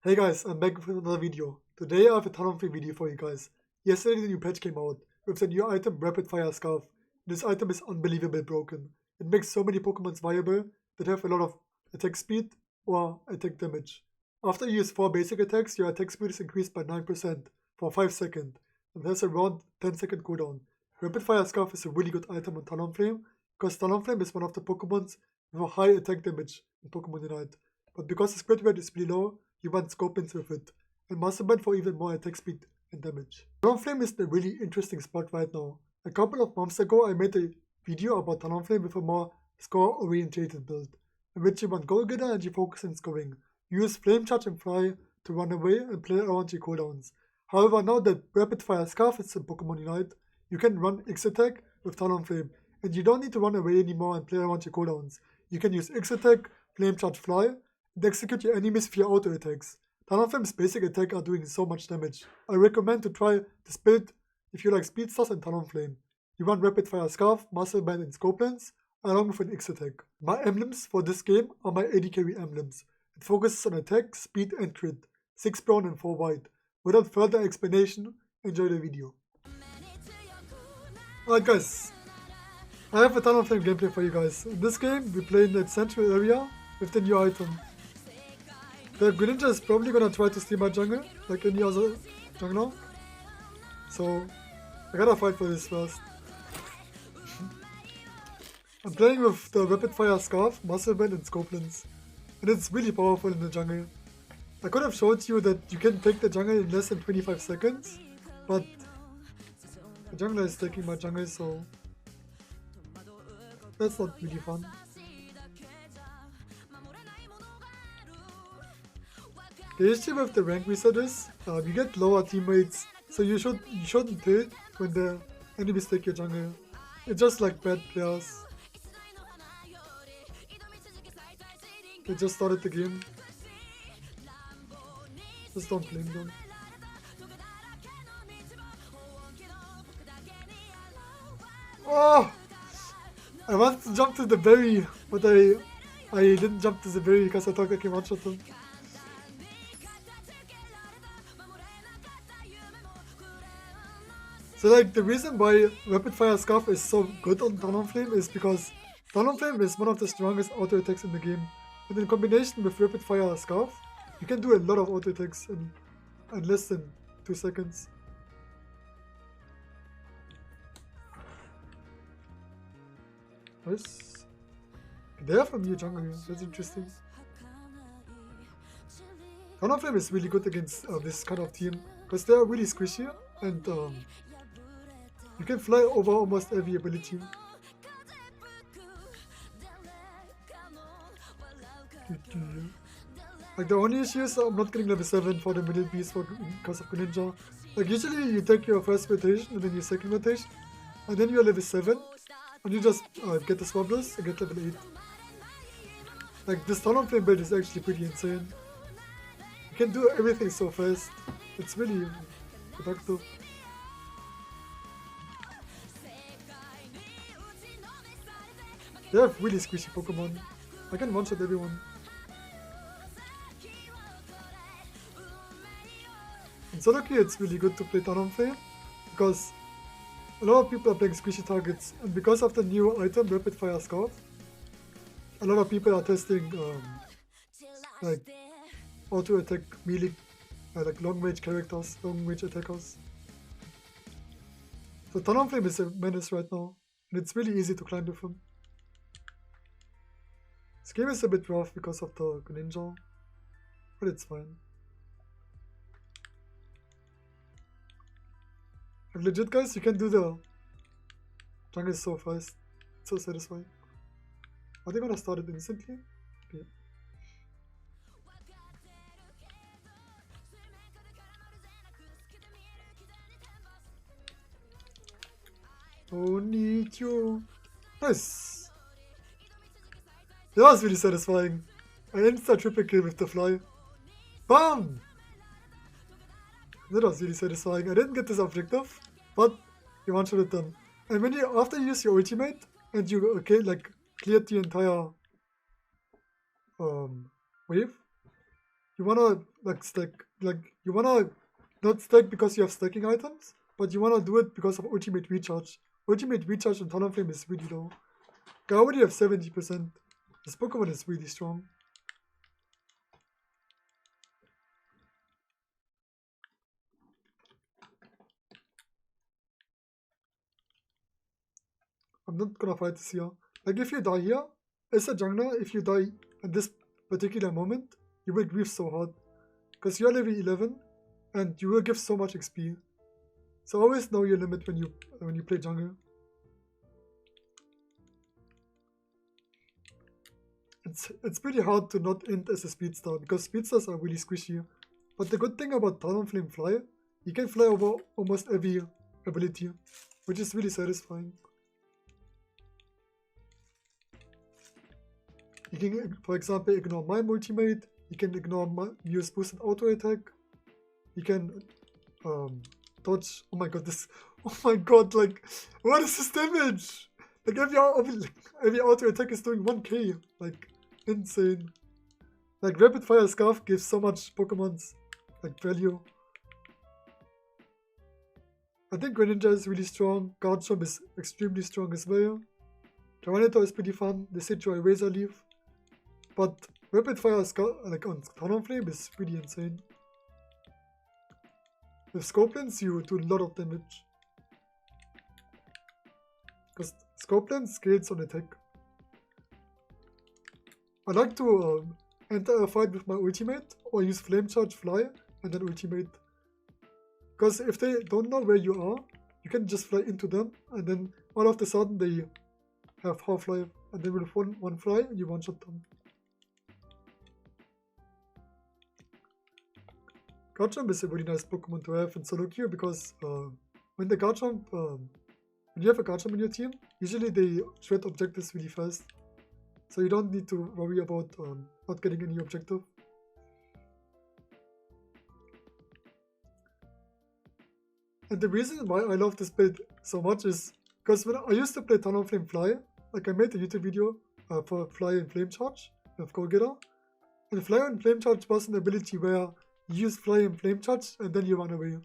Hey guys, I'm back with another video. Today I have a Talonflame video for you guys. Yesterday the new patch came out with the new item Rapid Fire Scarf. This item is unbelievably broken. It makes so many Pokemons viable that have a lot of attack speed or attack damage. After you use 4 basic attacks, your attack speed is increased by 9% for 5 seconds and has around 10-second cooldown. Rapid Fire Scarf is a really good item on Talonflame because Talonflame is one of the Pokemons with a high attack damage in PokemonUNITE. But because the crit rate is pretty low, you want Scorpions with it, and Master Band for even more attack speed and damage. Talonflame is in a really interesting spot right now. A couple of months ago I made a video about Talonflame with a more score-orientated build, in which you want Goal Getter and you focus on scoring. You use Flame Charge and Fly to run away and play around your cooldowns. However, now that Rapid Fire Scarf is in PokemonUNITE, you can run X-Attack with Talonflame, and you don't need to run away anymore and play around your cooldowns. You can use X-Attack, Flame Charge, Fly, and execute your enemies with your auto attacks. Talonflame's basic attack are doing so much damage. I recommend to try this build if you like Speedstars and Talonflame. You run Rapid Fire Scarf, Muscle Band and Scorpions, along with an X-Attack. My emblems for this game are my AD carry emblems. It focuses on attack, speed and crit, 6 brown and 4 white. Without further explanation, enjoy the video. Alright guys, I have a Talonflame gameplay for you guys. In this game, we play in that central area with the new item. The Greninja is probably gonna try to steal my jungle, like any other jungler. So, I gotta fight for this first. I'm playing with the Rapid Fire Scarf, Muscle Band and Scorpions. And it's really powerful in the jungle. I could have showed you that you can take the jungle in less than 25 seconds, but the jungler is taking my jungle, so that's not really fun. The issue with the rank reset is you get lower teammates, so you shouldn't tilt when the enemies take your jungle. It's just like bad players. They just started the game. Just don't blame them. Oh! I wanted to jump to the berry, but I didn't jump to the berry because I thought I can one-shot them. So like the reason why Rapid Fire Scarf is so good on Talonflame is because Talonflame is one of the strongest auto attacks in the game. And in combination with Rapid Fire Scarf, you can do a lot of auto attacks in less than 2 seconds. Nice. They have a new jungle here, that's interesting. Talonflame is really good against this kind of team because they are really squishy and you can fly over almost every ability. Like the only issue is I'm not getting level 7 for the middle beast because of Greninja. Like usually you take your first rotation and then your second rotation and then you're level 7 and you just get the Swabblers and get level 8. Like this Talonflame build is actually pretty insane. You can do everything so fast. It's really productive. They have really squishy Pokemon. I can one-shot everyone. In solo queue it's really good to play Talonflame because a lot of people are playing squishy targets, and because of the new item Rapid Fire Scarf, a lot of people are testing like auto attack melee, like long range characters, long range attackers. So Talonflame is a menace right now, and it's really easy to climb with him. This game is a bit rough because of the Greninja, but it's fine. Like legit guys, you can do the jungle so fast, it's so satisfying. Are they gonna start it instantly? Okay. Oh, need you. Nice. That was really satisfying. I insta triple kill with the fly. BAM! That was really satisfying. I didn't get this objective, but you one-shot them. And when you after you use your ultimate and you cleared the entire wave, you wanna like stack, like you wanna not stack because you have stacking items, but you wanna do it because of ultimate recharge. Ultimate recharge on Talonflame is really low. I already have 70%. This Pokemon is really strong. I'm not gonna fight this here. Like if you die here, as a jungler, if you die at this particular moment, you will grieve so hard. Because you're level 11 and you will give so much XP. So always know your limit when you play jungle. It's pretty hard to not end as a speedster because speedsters are really squishy. But the good thing about Talonflame Fly, you can fly over almost every ability, which is really satisfying. You can, for example, ignore my ultimate, you can ignore my use boosted auto attack, you can dodge. Oh my god, like, what is this damage? Like every auto attack is doing 1k, like, insane. Like, Rapid Fire Scarf gives so much Pokemon's, like, value. I think Greninja is really strong, Garchomp is extremely strong as well. Tyranitar is pretty fun, the Sidra Razor Leaf. But Rapid Fire Scarf, like, on Talonflame is pretty insane. With Scorpions, you do a lot of damage. Because Scorpion scales on attack. I like to enter a fight with my ultimate, or use Flame Charge Fly, and then ultimate. Because if they don't know where you are, you can just fly into them, and then all of a sudden they have half-life, and then with one fly, and you one-shot them. Garchomp is a really nice Pokemon to have in solo queue because when you have a Garchomp in your team, usually they shred objectives really fast. So you don't need to worry about not getting any objective. And the reason why I love this build so much is because when I used to play Talonflame Fly, like I made a YouTube video for Fly and Flame Charge with Go-Getter. And Fly and Flame Charge was an ability where you use Fly and Flame Charge and then you run away.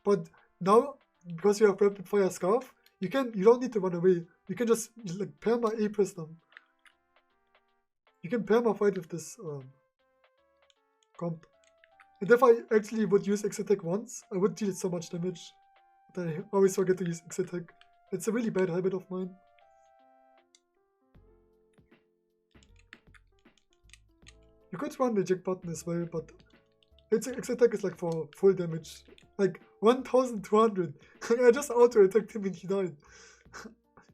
But now, because you have Rapid Fire Scarf, you don't need to run away. You can just like perma A-press them. You can perma fight with this comp. And if I actually would use X-Attack once, I would deal so much damage. But I always forget to use X-Attack. It's a really bad habit of mine. You could run the eject button as well, but its X-Attack is like for full damage. Like 1200. I just auto-attacked him and he died.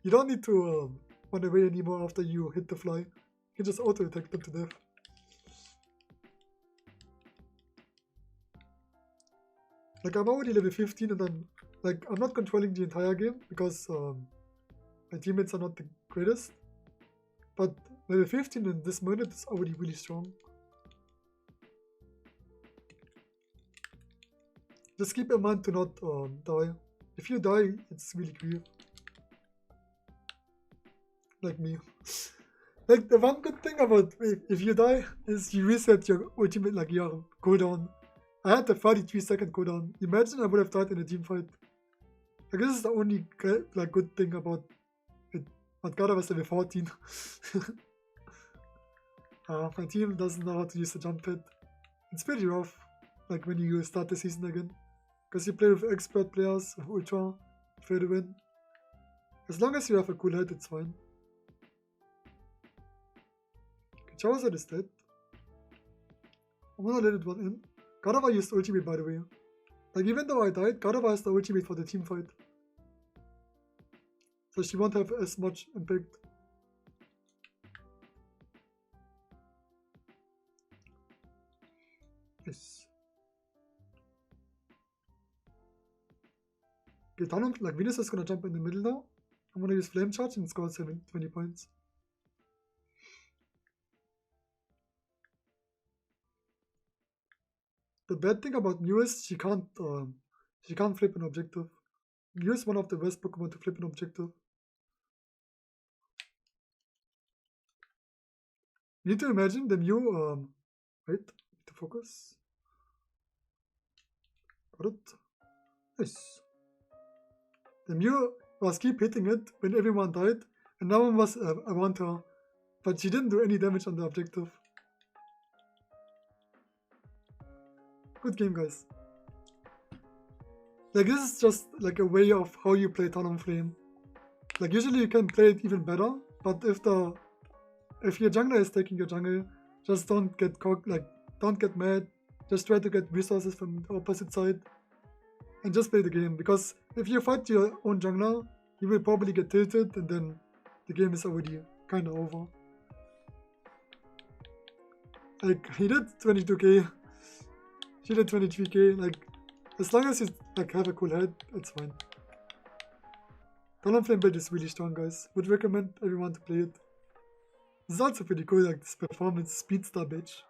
You don't need to run away anymore after you hit the fly. You can just auto-attack them to death. Like, I'm already level 15 and I'm not controlling the entire game because my teammates are not the greatest. But level 15 in this minute is already really strong. Just keep in mind to not die. If you die, it's really grief. Like me. Like, the one good thing about if you die is you reset your ultimate, like your cooldown. I had a 33-second cooldown. Imagine I would have died in a team fight. Like, this is the only like good thing about it. But God, I was level 14. My team doesn't know how to use the jump pad. It's pretty rough, like when you start the season again. Because you play with expert players, with Ultra, fair to win. As long as you have a cool head, it's fine. Okay, Charizard is dead. I'm gonna let it run in. Gardevoir used ultimate, by the way. Like, even though I died, Gardevoir has the ultimate for the team fight. So she won't have as much impact. Yes. Okay, Talon, like Venus is gonna jump in the middle now. I'm gonna use Flame Charge and score 20 points. The bad thing about Mew is she can't flip an objective. Mew is one of the best Pokemon to flip an objective. You need to imagine the Mew, wait, to focus. Got it. Nice. The Mew was keep hitting it when everyone died, and no one was around her, but she didn't do any damage on the objective. Good game, guys. Like, this is just like a way of how you play Talonflame. Like, usually you can play it even better, but if your jungler is taking your jungle, just don't get don't get mad. Just try to get resources from the opposite side and just play the game, because if you fight your own jungler, you will probably get tilted and then the game is already kinda over. Like, he did 22k, she did 23k, like, as long as you like have a cool head, it's fine. Talonflame build is really strong, guys. Would recommend everyone to play it. It's also pretty cool, like this performance speedstar bitch.